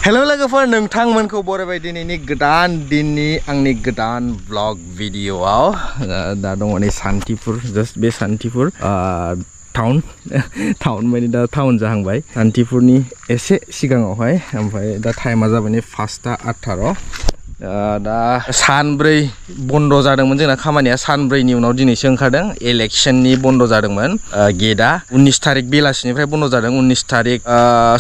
hello लोगोफोर नोंथांमोनखौ बरायबाय दिनैनि गोदान दिननि आंनि गोदान ब्लग भिडिअआव दा दङ नै सान्तिपुर जस्ट बे सान्तिपुर टाउन माने दा टाउन जाहांबाय सान्तिपुरनि एसे सिगाङावहाय ओमफ्राय दा टाइमा जाबाय नै 5:18 दा सानब्रै बन्द जादोंमोन जोंना खामानिया सानब्रैनि उनाव दिनैसो ओंखारदों इलेक्शननि बन्द जादोंमोन गेटआ 19 तारिख बेलासिनिफ्राय बन्द जादों 19 तारिख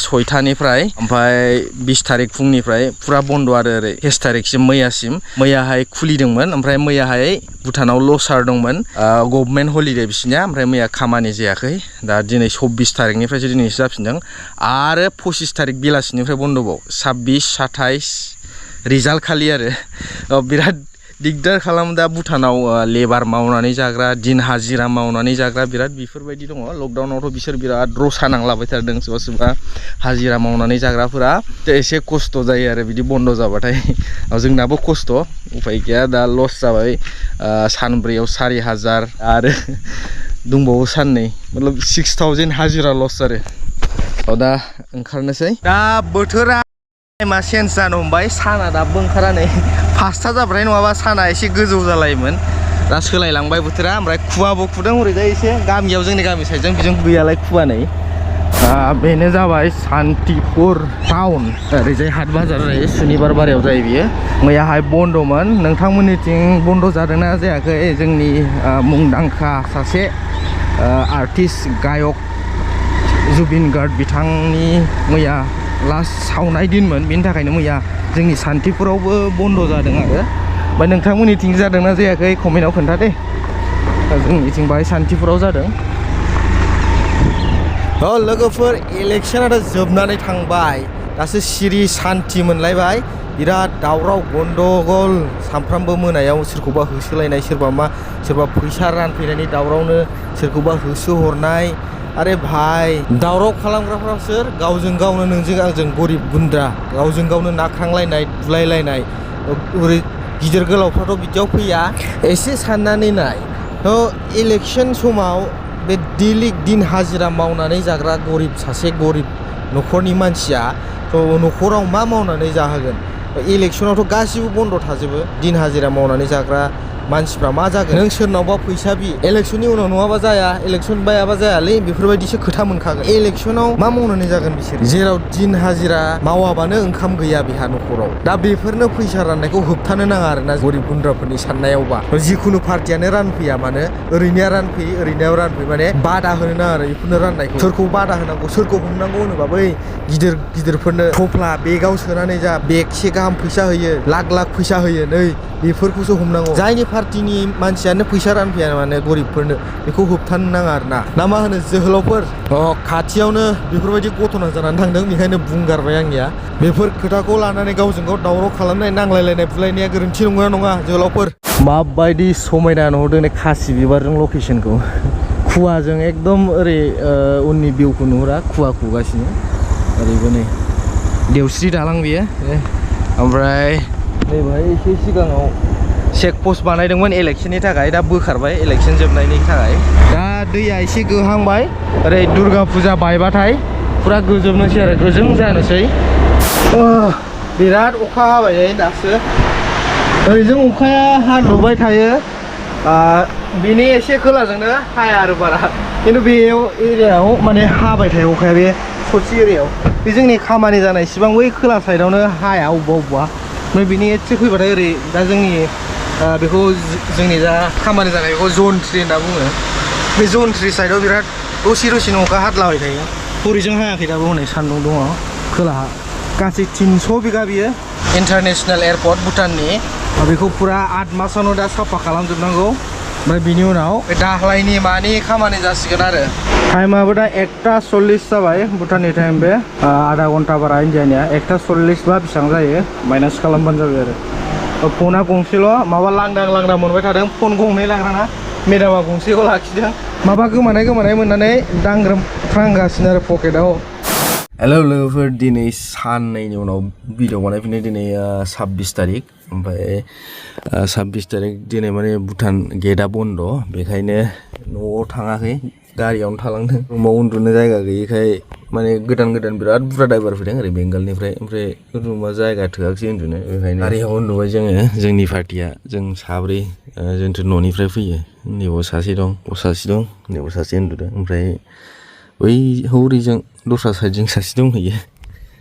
6टानिफ्राय ओमफ्राय 20 तारिख फुंनिफ्राय पुरा बन्द आरो ओरै 23 तारिखसिम मैयाहाय खुलिदोंमोन ओमफ्राय मैयाहाय भुटानाव लसार दंमोन गभर्नमेन्ट हलिडे बिसिनिया ओमफ्राय मैया खामानि जायाखै दा दिनै 24 तारिखनिफ्रायसो दिनैसो जाफिनदों आरो 25 तारिख बेलासिनिफ्राय बन्दबाव 26 27 रिजाल्ट खालि आरो बिराद दिगदार खालाम दा भुटानाव लेबार मावनानै जाग्रा दिन हाजिरा मावनानै जाग्रा बिराद बेफोरबायदि दङ लकडाउनावथ' बिसोर बिराद रसा नांलाबाय थादों सोरबा हाजिरा मावनानै जाग्राफोरा एसे खस्थ' जायो आरो बिदि बन्द जाबाथाय जोंनाबो खस्थ' उपाय गैया दा लस जाबाय सानब्रैयाव 4000 आरो दंबावो साननै मतलब 6000 हाजिरा लस आरो दा ओंखारनोसै दा बोथोरा मा चेन्ज जानो हमबाय साना दाबो ओंखारा नै 5टा जाबाथाय नङाबा साना एसे गोजौ जालायोमोन दा सोलायलांबाय बोथोरा ओमफ्राय खुवाबो खुदों ओरैजाय एसे गामियाव जोंनि गामि साइडजों बिजों गैयालाय खुवा नै बेनो जाबाय सान्तिपुर टाउन ओरैजाय हाट बाजार जायो सुनिबार बारायाव जायो बियो मैयाहाय बन्दमोन नोंथांमोननिथिं बन्द जादोंना जायाखै जोंनि मुंदांखा सासे आर्टिस्ट गायक जुबिन गार्ग बिथांनि मैया लास्ट सावनाय दिनमोन बेनि थाखायनो मैया जोंनि सान्तिपुरावबो बन्द जादों आरो ओमफ्राय नोंथांमोननिथिं जादोंना जायाखै कमेन्टआव खोन्था दे जोंनिथिं बाहाय सान्तिपुराव जादों लोगोफोर इलेक्शनाथ' जोबनानै थांबाय दासो सिरि सान्ति मोनलायबाय बिराद दावराव गन्डगल सानफ्रामबो मोनायाव सोरखौबा होसोलायनाय सोरबा फैसा रानफैनायनि दावरावनो सोरखौबा होसोहरनाय अरे भाई दावराव खालामग्राफ्रा सोर गावजों गावनो नोंजों आंजों गरिब गुन्द्रा गावजों गावनो नाख्रांलायनाय बुलायलायनाय ओरै गिदिर गोलावफ्राथ' बिदियाव फैया एसे साननानै नाय इलेक्शन समाव बे दिन हाजिरा मावनानै जाग्रा सासे गरिब न'खरनि मानसिया न'खराव मा मावनानै जाहोगोन इलेक्शनावथ' गासिबो बन्द थाजोबो दिन हाजिरा मावनानै जाग्रा मानसिफ्रा मा जागोन नों सोरनावबा फैसा बि इलेक्शननि उनाव नङाबा जाया इलेक्शन बायाबा जायालै बेफोरबायदिसो खोथा मोनखागोन इलेक्शनाव मा मावनानै जागोन बिसोर जेराव दिन हाजिरा मावाबानो ओंखाम गैया बेहा न'खराव दा बेफोरनो फैसा राननायखौ होबथानो नाङा आरोना गरिब गुन्द्राफोरनि साननायावबा जिखुनु पार्टियानो रानफैया मानो ओरैनो रानफैयो माने बादा होनो नाङा आरो बेफोरनो राननायखौ सोरखौ बादा होनांगौ सोरखौ हमनांगौ होनोबा बै गिदिरफोरनो थफ्ला बेगाव सोनानै जा बेगसे गाहाम फैसा होयो लाख फैसा होयो नै बेफोरखौसो हमनांगौ जायनि पार्टिनि मानसियानो फैसा रानफैया माने गरिबफोरनो बेखौ होबथानो नाङा आरोना ना मा होनो जोहोलावफोर खाथियावनो बेफोरबायदि घटना जानानै थांदों बेखायनो बुंगारबाय आंनिया बेफोर खोथाखौ लानानै गावजों गाव दावराव खालामनाय नांलायलायनाय बुलायनाया गोरोन्थि नंगौना नङा जोहोलावफोर माबायदि समायना नुहोदों नै खासि बिबारजों लकेसनखौ खुवाजों एकदम ओरै उननि भिउखौ नुहुरा खुवा खुगासिनो ओरैबो नै देवस्रि दालां बियो ओमफ्राय नै बेहाय एसे सिगाङाव चेक पस्ट बानायदोंमोन इलेक्शननि थाखाय दा बोखारबाय इलेक्शन जोबनायनि थाखाय दा दैया एसे गोहांबाय ओरै दुर्गा फुजा बायबाथाय पुरा गोजोबनोसै आरो गोजों जानोसै बिराद अखा हाबाय दासो ओरैजों अखाया हादुबाय थायो बेनि एसे खोलाजोंनो हाया आरो बारा खिन्थु बे एरियायाव माने हाबाय थायो अखाया बे ससे एरियायाव बे जोंनि खामानि जानाय सिबां बै खोला साइडआवनो हाया अबेबा ओमफ्राय बिनि एसे फैबाथाय ओरै दा बेखौ जोंनि दा खामानि जानाय बेखौ जन 3 होनना बुङो बे जन 3 साइडआव बिराद दसेनो अखा हादलाबाय थायो हरैजों हायाखै दाबो हनै सान्दुं दङ खोलाहा गासै 300 बिगा बियो इन्टारनेसनेल एयारपर्ट भुटाननि बेखौ पुरा 8 मासावनो दा साफा खालामजोबनांगौ ओमफ्राय बिनि उनाव बे दाहलायनि मानि खामानि जासिगोन आरो टाइमाबो दा 1:40 जाबाय भुटाननि टाइम बे आधा घन्टा बारा इन्डियानिया 1:40 बा बेसेबां जायो माइनास खालामबानो जाबाय आरो फना गंसेल' माबा लांदां मोनबाय थादों फन गंनै लाग्राना मेदामा गंसेखौ लाखिदों माबा गोमानाय मोननानै दांग्रोमफ्रांगासिनो आरो पकेटाव हेलो लोगोफोर दिनै साननैनि उनाव भिडिअ बानायफिननाय दिनै 26 तारिख ओमफ्राय 26 तारिख दिनै माने भुटान गेटआ बन्द बेखायनो न'आव थाङाखै गारियावनो थालांदों रुमाव उन्दुनो जायगा गैयिखाय माने गोदान बिराद बुरजा द्राइभार फैदों ओरै बेंगलनिफ्राय ओमफ्राय रुमा जायगा थोआखिसै उन्दुनो बेखायनो गारियाव उन्दुबाय जोङो जोंनि पार्टिया जों साब्रै जोंथ' न'निफ्राय फैयो नैबाव सासे दं बाव सासे दं नैबाव सासे उन्दुदों ओमफ्राय बै हौरैजों दस्रा साइडजों सासे दंहैयो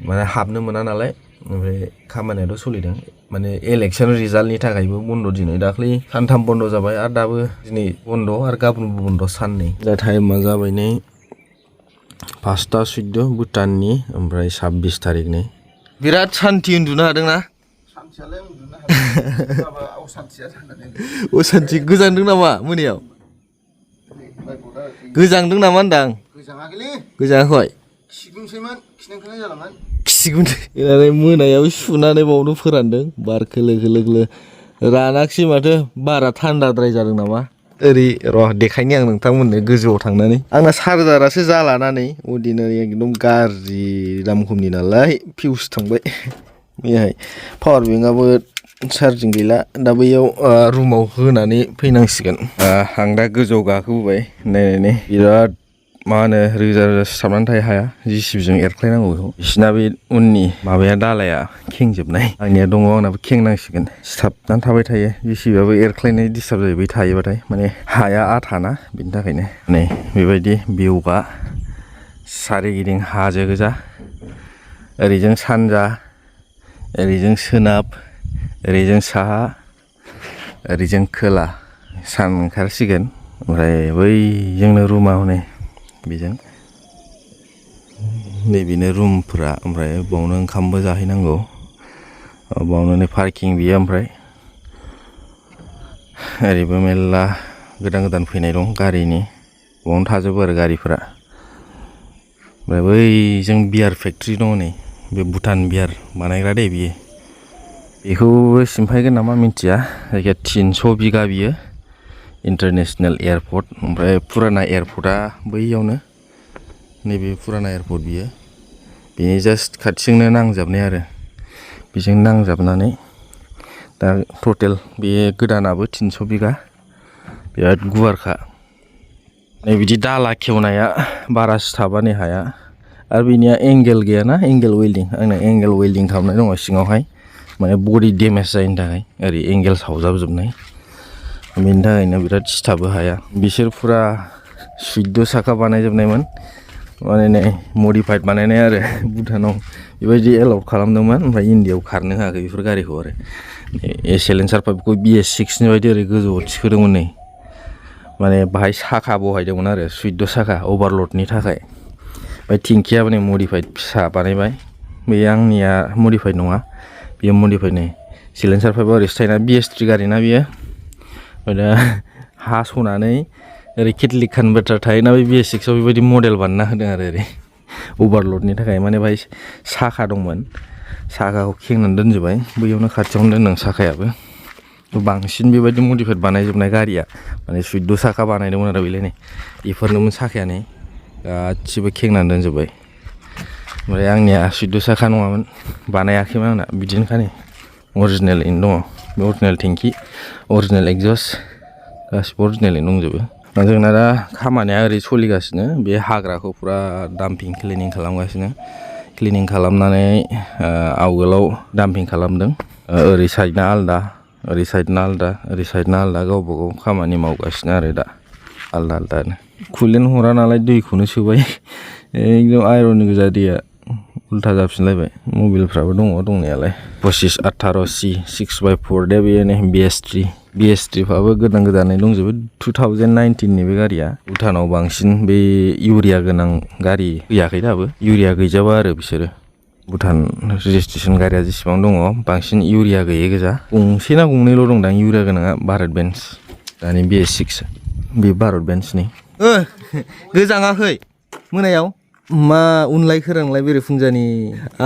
माने हाबनो मोना नालाय ओमफ्राय खामानियाथ' सोलिदों माने इलेक्सन रिजाल्टनि थाखायबो बन्द' दिनै दाख्लै सानथाम बन्द' जाबाय आरो दाबो दिनै बन्द' आरो गाबोनबो बन्द' साननै दा टाइमा जाबाय नै 5:14 भुटाननि ओमफ्राय 26 तारिखनि बिराद सान्थि उन्दुनो हादोंना सान्थियालाय उन्दुनो हादों असान्थिया जानानै असान्थि गोजांदों नामा मोनायाव गोजांदों नामा होनदां गोजाङाखैलै गोजाङाखै खिगुसैमोन खिनांखानाय जालामोन खिगुनानै मोनायाव सुनानै बावनो फोरानदों बार खोलो खोलो रानाखिसै माथो बारा थान्दाद्राय जादों नामा ओरै र' देखायनि आं नोंथांमोननो गोजौआव थांनानै आंना चार्जारासो जालानानै अर्डिनारि एकदम गाज्रि दाम खमनि नालाय फिउस थांबाय बेहाय पावार बेंकआबो चार्जिं गैला दा बैयाव रुमाव होनानै फैनांसिगोन आं दा गोजौआव गाखोबोबाय नायनानै बिराद मा होनो रोजा सिथाबनानै थायो हाया जिसिबिजों एरख्लायनांगौ बेखौ बिसिना बे उननि माबाया दालाया खेंजोबनाय आंनिया दङ आंनाबो खेंनांसिगोन सिथाबनानै थाबाय थायो जिसिबियाबो एरख्लायनाय डिस्टार्ब जायो बै थायोबाथाय माने हाया आथाना बेनि थाखायनो नै बेबायदि भिउआ सारिगिदिं हाजो गोजा ओरैजों सानजा ओरैजों सोनाब ओरैजों साहा ओरैजों खोला सान ओंखारसिगोन ओमफ्राय बैजोंनो रुमा हनै बेजों नैबेनो रुमफोरा ओमफ्राय बावनो ओंखामबो जाहैनांगौ बावनो नै पार्किं बियो ओमफ्राय ओरैबो मेल्ला गोदान फैनाय दं गारिनि बावनो थाजोबो आरो गारिफोरा ओमफ्राय बैजों बियार फेक्ट्रि दङ नै बे भुटान बियार बानायग्रा दे बियो बेखौबो सिमफायगोन नामा मिन्थिया जायखिया 300 बिगा बियो इन्टारनेसनेल एयारपर्ट ओमफ्राय फुराना एयारपर्टआ बैयावनो नैबे फुराना एयारपर्ट बियो बेनि जास्ट खाथिजोंनो नांजाबनाय आरो बेजों नांजाबनानै दा टटेल बे गोदानाबो 300 बिगा बिराद गुवारखा नै बिदि दाला खेवनाया बारा सिथाबानो हाया आरो बेनिया एंगेल गैयाना एंगेल वेल्डिं आंना एंगेल वेल्डिं खालामनाय दङ सिङावहाय माने बडि डेमेज जायैनि थाखाय ओरै एंगेल सावजाबजोबनाय बेनि थाखायनो बिराद सिथाबो हाया बिसोर फुरा 14 साखा बानायजोबनायमोन माने नै मडिफाइड बानायनाय आरो भुटानाव बेबायदि एलाउड खालामदोंमोन ओमफ्राय इन्डियाआव खारनो होआखै बेफोर गारिखौ आरो एसेलेन्सार पाइपखौ BS6नि बायदि ओरै गोजौआव थिखोदोंमोन नै माने बाहाय साखा बहायदोंमोन आरो 14 साखा अभारलडनि थाखाय ओमफ्राय थिंखियाबो नै मडिफाइड फिसा बानायबाय बे आंनिया मडिफाइड नङा बेयो मडिफाइड नै सिलेन्सार पाइपआ ओरैसो थायोना BS3 गारिना बियो ओमफ्राय दा हास'नानै ओरै केटलिक कनभार्टार थायोना बे BS6आव बेबायदि मडेल बानायना होदों आरो ओरै अभारलडनि थाखाय माने बाहाय साखा दंमोन साखाखौ खेंनानै दोनजोब्बाय बैयावनो खाथियावनो दोनदों साखायाबो बांसिन बेबायदि मडिफाइड बानायजोबनाय गारिया माने 14 साखा बानायदोंमोन आरो बेलाय नै बेफोरनोमोन साखाया नै गासिबो खेंनानै दोनजोब्बाय ओमफ्राय आंनिया 14 साखा नङामोन बानायाखैमोन आंना बिदिनोखा नै अरिजिनेलैनो दङ बे अरिजिनेल टेंकि अरिजिनेल एगजस्ट गासिबो अरिजिनेलैनो दंजोबो जोंना दा खामानिया ओरै सोलिगासिनो बे हाग्राखौ फुरा डाम्पिं क्लिनिं खालामगासिनो क्लिनिं खालामनानै आवगोलाव डाम्पिं खालामदों ओरै साइडना आलदा ओरै साइडना आलदा ओरै साइडना आलदा गावबा गाव खामानि मावगासिनो आरो दा आलदा आलदानो कुलेन हरा नालाय दैखौनो सोबाय एकदम आयरन गोजा दैया उल्था जाफिनलायबाय मबाइलफ्राबो दङ दंनायालाय 2518C 6x4 दे बेयो नै BS3 फ्राबो गोदानै दंजोबो 2019नि बे गारिया भुटानाव बांसिन बे इउरिया गोनां गारि फैयाखै दाबो इउरिया गैजाबा आरो बिसोरो भुटान रेजिस्ट्रेसन गारिया जेसेबां दङ बांसिन इउरिया गैयै गोजा गंसे ना गंनैल' दं दां इउरिया गोनाङा भारत बेन्स दानि BS6 बे भारत बेन्सनि गोजाङाखै मोनायाव मा उनलाय खोरांलाय बेरे फुंजानि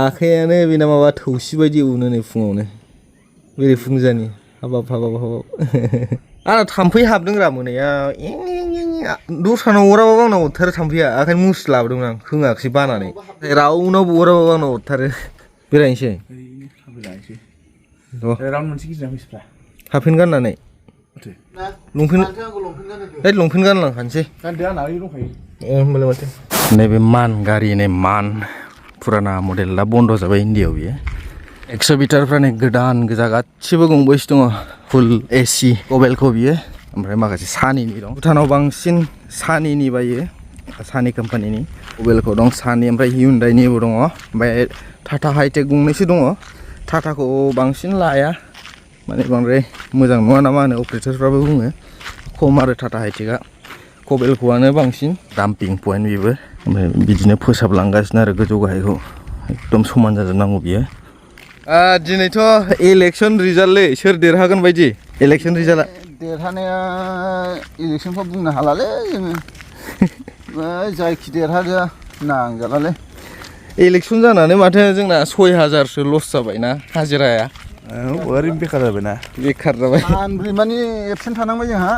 आखायानो बेना माबा थौसि बायदि उनो नै फुङावनो बेरे फुंजानि हाबाब आंना थाम्फै हाबदोंरा मोनायाव दस्रानाव अराबाबो आंनाव अरथारो थाम्फैया ओंखायनो मुस्रि लाबोदोंमोन आं खोङाखिसै बानानै रावनावबो अराबाबो आंनाव अरथारो बेरायनोसै हाफपेन्ट गाननानै लंपेन्ट गानलांखानोसै होमबालाय माथो नैबे मान गारि नै मान फुराना मडेला बन्द जाबाय इन्डियायाव बियो 100 बिटारफ्रा नै गोदान गोजा गासिबो गंबैसो दङ फुल एसि कबेलको बियो ओमफ्राय माखासे सानिनि दं भुटानाव बांसिन सानिनि बायो सानि कम्पानिनि कबेलको दं सानि ओमफ्राय हियुन्डाइनिबो दङ ओमफ्राय टाटा हाइटेक गंनैसो दङ टाटाखौ बांसिन लाया माने बांद्राय मोजां नङा ना मा होनो अपारेटरफ्राबो बुङो खम आरो टाटा हाइटेकआ कबेलकोआनो बांसिन डाम्पिं पइन्ट बेबो ओमफ्राय बिदिनो फोसाबलांगासिनो आरो गोजौ गाहायखौ एकदम समान जाजोबनांगौ बियो दिनैथ' इलेक्सन रिजाल्टलै सोर देरहागोन बायदि इलेक्सन रिजाल्टआ देरहानाया इलेक्सनखौ बुंनो हालालै जोङो जायखि देरहादो नांजालालै इलेक्सन जानानै माथो जोंना 6000सो लस जाबायना हाजिराया ओरैनो बेखार जाबायना बेखार जाबाय सानब्रै मानि एबसेन्ट थानांबाय जोंहा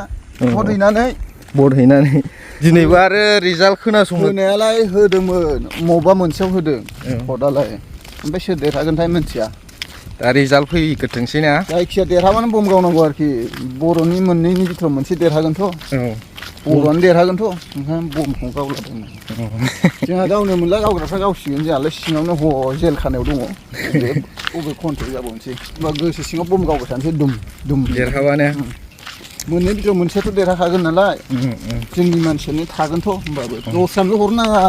भट हैनानै दिनैबो आरो रिजाल्ट खोनासंनो होनायालाय होदोंमोन मबेबा मोनसेयाव होदों भटआलाय ओमफ्राय सोर देरहागोनथाय मिथिया दा रिजाल्ट फैग्रोथोंसै ना जायखिया देरहाबानो बम गावनांगौ आरोखि बर'नि मोननैनि बिथोराव मोनसे देरहागोनथ' बर'आनो देरहागोनथ' ओंखायनो बमखौ गावलादों जोंहा गावनो मोनला गावग्राफ्रा गावसिगोन जोंहालाय सिङावनो जेल खानायाव दङ बबे कन्ट्रेक्ट जाबावनोसै होमबा गोसो सिङाव बम गावबाय थानोसै दुम दुम देरहाबानो मोननै बिथोराव मोनसेयाथ' देरहाखागोन नालाय जोंनि मानसियानो थागोनथ' होमबाबो दस्रानो हरनाङा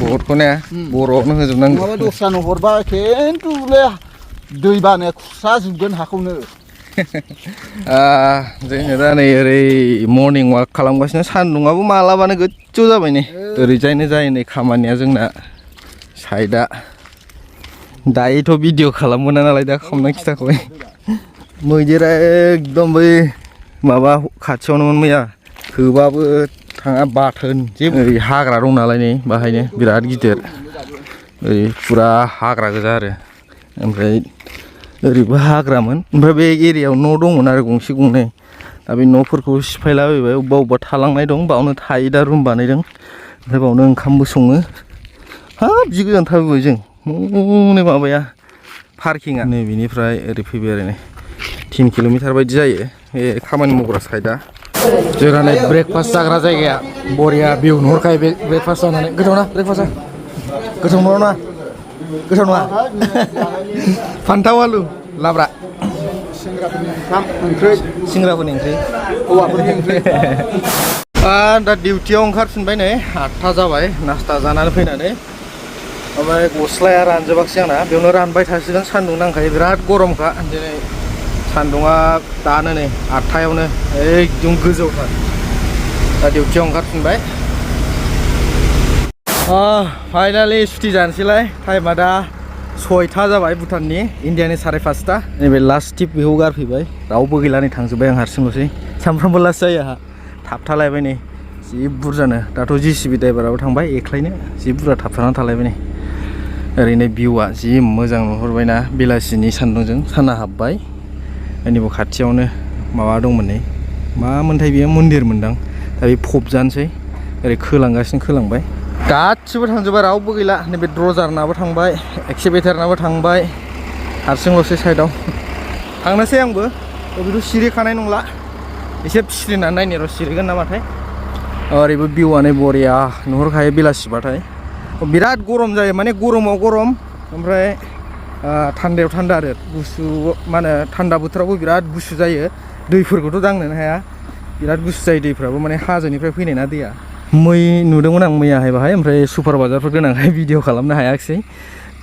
भटखौ ने बर'आवनो होजोबनांगौ नङाबा दस्रानो हरबा खिन्थु दै बानाया खुरसाजोबगोन हाखौनो जोङो दा नै ओरै मर्निं वाक खालामगासिनो सान्दुंआबो मालाबानो गोजौ जाबाय नै ओरैजायनो जायो नै खामानिया जोंना साइडआ दायोथ' भिडिअ खालामोना नालाय दा खालामना खिथाखौहाय मैदेरा एकदम बै माबा खाथियावनोमोन मैया होबाबो थाङा बाथोन जेबो ओरै हाग्रा दं नालाय नै बाहायनो बिराद गिदिर ओरै फुरा हाग्रा गोजा आरो ओमफ्राय ओरैबो हाग्रामोन ओमफ्राय बे एरियायाव न' दंमोन आरो गंसे गंनै दा बे न'फोरखौ सिफायलाबायबाय अबेबा अबेबा थालांनाय दं बावनो थायो दा रुम बानायदों ओमफ्राय बावनो ओंखामबो सङो हाब जि गोजान थाबोबाय जों नै माबाया पार्किंआ नै बिनिफ्राय ओरै फैबाय आरो नै 3 किल'मिटार बायदि जायो बे खामानि मावग्रा साइडआ जोंना नै ब्रेकफास्ट जाग्रा जायगाया बरिया भिउ नुहुरखायो बे ब्रेकफास्ट जानानै गोथाव ना ब्रेकफास्टआ गोथाव नङा गोथाव नङा फान्थाव आलु लाब्रा सिंग्राफोरनि ओंख्रि हौवाफोरनि ओंख्रि दा डिउटियाव ओंखारफिनबाय नै 8था जाबाय नास्ता जानानै फैनानै ओमफ्राय गस्लाया रानजोबाखसै आंना बेयावनो रानबाय थासिगोन सान्दुं नांखायो बिराद गरमखा दिनै सान्दुङा दानो नै 8थायावनो एकदम गोजौथार दा डिउटियाव ओंखारफिनबाय फाइनालि सुथि जानोसैलाय टाइमा दा 6था जाबाय भुटाननि इन्डियानि 5:30 नैबे लास्ट टिप बेखौ गारफैबाय रावबो गैला नै थांजोब्बाय आं हारसिंल'सै सामफ्रामबो लास्ट जायो आंहा थाबथालायबाय नै जि बुरजानो दाथ' जिसिबि ड्राइभाराबो थांबाय एख्लायनो जि बुरजा थाबथानानै थालायबाय नै ओरैनो भिउआ जि मोजां नुहुरबायना बेलासिनि सान्दुंजों साना हाबबाय आंनिबो खाथियावनो माबा दंमोन नै मा मोनथाय बेयो मन्दिर मोनदां दा बे फबजानोसै ओरै खोलांगासिनो खोलांबाय गासिबो थांजोब्बाय रावबो गैला नैबे ड्रजारनाबो थांबाय एक्सिभेटारनाबो थांबाय हारसिंल'सै साइडआव थांनोसै आंबो बेथ' सिरिखानाय नंला एसे फिरिनानै नायनो र' सिरिगोन नामाथाय ओरैबो भिउआनो बरिया नुहुरखायो बेलासिबाथाय बिराद गरम जायो माने गरमाव गरम ओमफ्राय थान्दायाव थान्दा आरो गुसु मा होनो थान्दा बोथोरावबो बिराद गुसु जायो दैफोरखौथ' दांनोनो हाया बिराद गुसु जायो दैफ्राबो माने हाजोनिफ्राय फैनाय ना दैया मै नुदोंमोन आं मैयाहाय बाहाय ओमफ्राय सुपार बाजारफोर गोनांहाय भिडिअ खालामनो हायाखिसै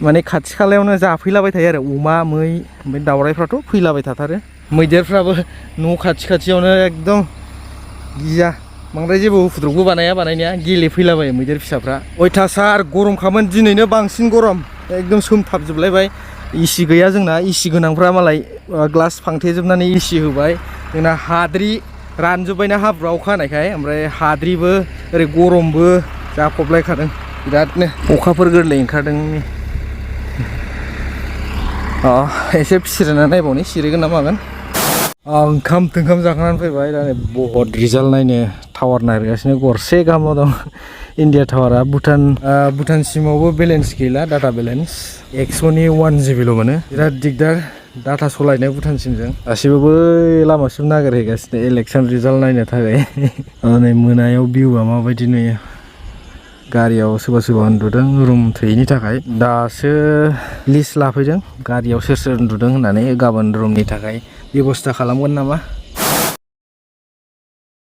माने खाथि खालायावनो जाफैलाबाय थायो आरो अमा मै ओमफ्राय दावरायफ्राथ' फैलाबाय थाथारो मैदेरफ्राबो न' खाथि खाथियावनो एकदम गिया बांद्राय जेबो उपद्रबबो बानायनाया गेलेफैलाबायो मैदेर फिसाफ्रा अयथासार गरमखामोन दिनैनो बांसिन गरम एकदम सोमथाबजोबलायबाय एसि गैया जोंना एसि गोनांफ्रा मालाय ग्लास फांथेजोबनानै एसि होबाय जोंना हाद्रि रानजोब्बायना हाब्रुआ अखा हानायखाय ओमफ्राय हाद्रिबो ओरै गरमबो जाफबलायखादों बिरादनो अखाफोर गोरलै ओंखारदों एसे फिसिरिनानै नायबावनि सिरिगोन ना मागोन ओंखाम थोंखाम जाखांनानै फैबाय दा नै बहुत रिजाल्ट नायनो टावार नागिरगासिनो गरसे गाहामल' दं इन्डिया टावारा भुटानसिमावबो बेलेन्स गैला डाटा बेलेन्स 100नि 1 GB मोनो बिराद दिगदार डाटा सलायनाय भुटानसिमजों गासिबो बै लामासिम नागिरहैगासिनो इलेक्सन रिजाल्ट नायनो थाखाय नै मोनायाव भिउआ माबायदि नुयो गारियाव सोरबा सोरबा उन्दुदों रुम थोयैनि थाखाय दासो लिस्ट लाफैदों गारियाव सोर सोर उन्दुदों होननानै गाबोन रुमनि थाखाय बेबस्था खालामगोन नामा